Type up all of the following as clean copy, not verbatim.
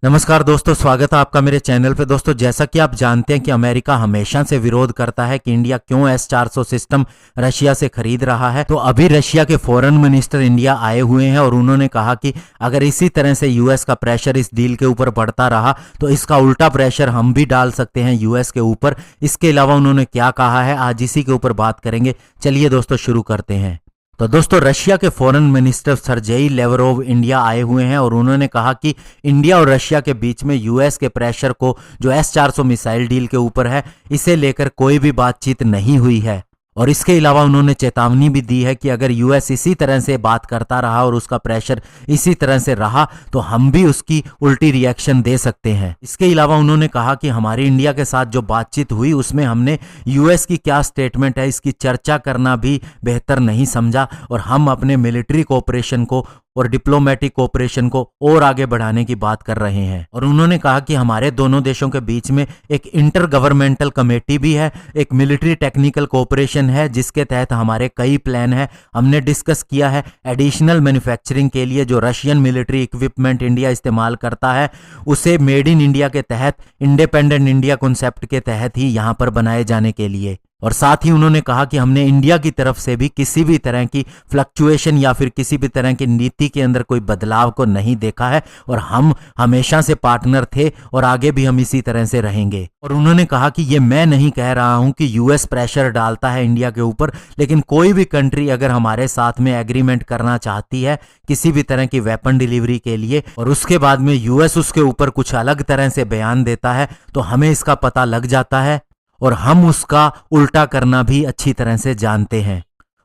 नमस्कार दोस्तों, स्वागत है आपका मेरे चैनल पे। दोस्तों, जैसा कि आप जानते हैं कि अमेरिका हमेशा से विरोध करता है कि इंडिया क्यों S-400 सिस्टम रशिया से खरीद रहा है। तो अभी रशिया के फॉरेन मिनिस्टर इंडिया आए हुए हैं और उन्होंने कहा कि अगर इसी तरह से यूएस का प्रेशर इस डील के ऊपर बढ़ता रहा तो इसका उल्टा प्रेशर हम भी डाल सकते हैं यूएस के ऊपर। इसके अलावा उन्होंने क्या कहा है, आज इसी के ऊपर बात करेंगे। चलिए दोस्तों, शुरू करते हैं। तो दोस्तों, रशिया के foreign minister Sergey Lavrov India आए हुए हैं और उन्होंने कहा कि इंडिया और रशिया के बीच में यूएस के प्रेशर को जो S-400 मिसाइल डील के ऊपर है, इसे लेकर कोई भी बातचीत नहीं हुई है। और इसके अलावा उन्होंने चेतावनी भी दी है कि अगर यूएस इसी तरह से बात करता रहा और उसका प्रेशर इसी तरह से रहा तो हम भी उसकी उल्टी रिएक्शन दे सकते हैं। इसके अलावा उन्होंने कहा कि हमारी इंडिया के साथ जो बातचीत हुई उसमें हमने यूएस की क्या स्टेटमेंट है इसकी चर्चा करना भी बेहतर नहीं समझा और हम अपने मिलिट्री कोऑपरेशन को और डिप्लोमेटिक कोऑपरेशन को और आगे बढ़ाने की बात कर रहे हैं। और उन्होंने कहा कि हमारे दोनों देशों के बीच में एक इंटर गवर्नमेंटल कमेटी भी है, एक मिलिट्री टेक्निकल कोऑपरेशन है जिसके तहत हमारे कई प्लान है। हमने डिस्कस किया है एडिशनल मैन्युफैक्चरिंग के लिए जो रशियन मिलिट्री इक्विपमेंट इंडिया इस्तेमाल करता है उसे मेड इन इंडिया के तहत, इंडिपेंडेंट इंडिया कॉन्सेप्ट के तहत ही यहाँ पर बनाए जाने के लिए। और साथ ही उन्होंने कहा कि हमने इंडिया की तरफ से भी किसी भी तरह की फ्लक्चुएशन या फिर किसी भी तरह की नीति के अंदर कोई बदलाव को नहीं देखा है और हम हमेशा से पार्टनर थे और आगे भी हम इसी तरह से रहेंगे। और उन्होंने कहा कि ये मैं नहीं कह रहा हूं कि यूएस प्रेशर डालता है इंडिया के ऊपर, लेकिन कोई भी कंट्री अगर हमारे साथ में एग्रीमेंट करना चाहती है किसी भी तरह की वेपन डिलीवरी के लिए और उसके बाद में यूएस उसके ऊपर कुछ अलग तरह से बयान देता है तो हमें इसका पता लग जाता है और हम उसका उल्टा करना भी अच्छी तरह से जानते हैं।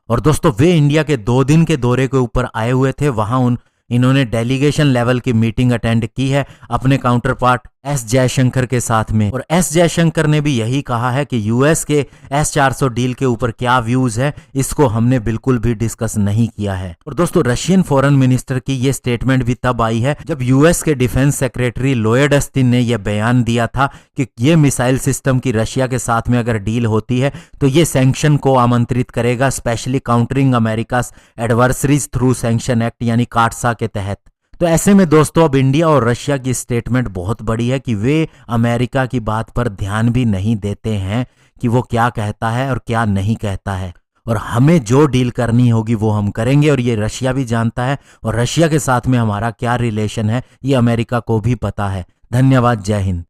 और दोस्तों, वे इंडिया के 2 दिन के दौरे के ऊपर आए हुए थे। वहां इन्होंने डेलीगेशन लेवल की मीटिंग अटेंड की है अपने काउंटर पार्ट एस जयशंकर के साथ में। और एस जयशंकर ने भी यही कहा है कि यूएस के S-400 डील के ऊपर क्या व्यूज है इसको हमने बिल्कुल भी डिस्कस नहीं किया है। और दोस्तों, रशियन फॉरेन मिनिस्टर की ये स्टेटमेंट भी तब आई है जब यूएस के डिफेंस सेक्रेटरी लोयड अस्टिन ने यह बयान दिया था कि ये मिसाइल सिस्टम की रशिया के साथ में अगर डील होती है तो ये सैंक्शन को आमंत्रित करेगा, specially countering America's adversaries through sanction act यानी काटसा के तहत। तो ऐसे में दोस्तों, अब इंडिया और रशिया की स्टेटमेंट बहुत बड़ी है कि वे अमेरिका की बात पर ध्यान भी नहीं देते हैं कि वो क्या कहता है और क्या नहीं कहता है। और हमें जो डील करनी होगी वो हम करेंगे और ये रशिया भी जानता है और रशिया के साथ में हमारा क्या रिलेशन है ये अमेरिका को भी पता है। धन्यवाद, जय हिंद।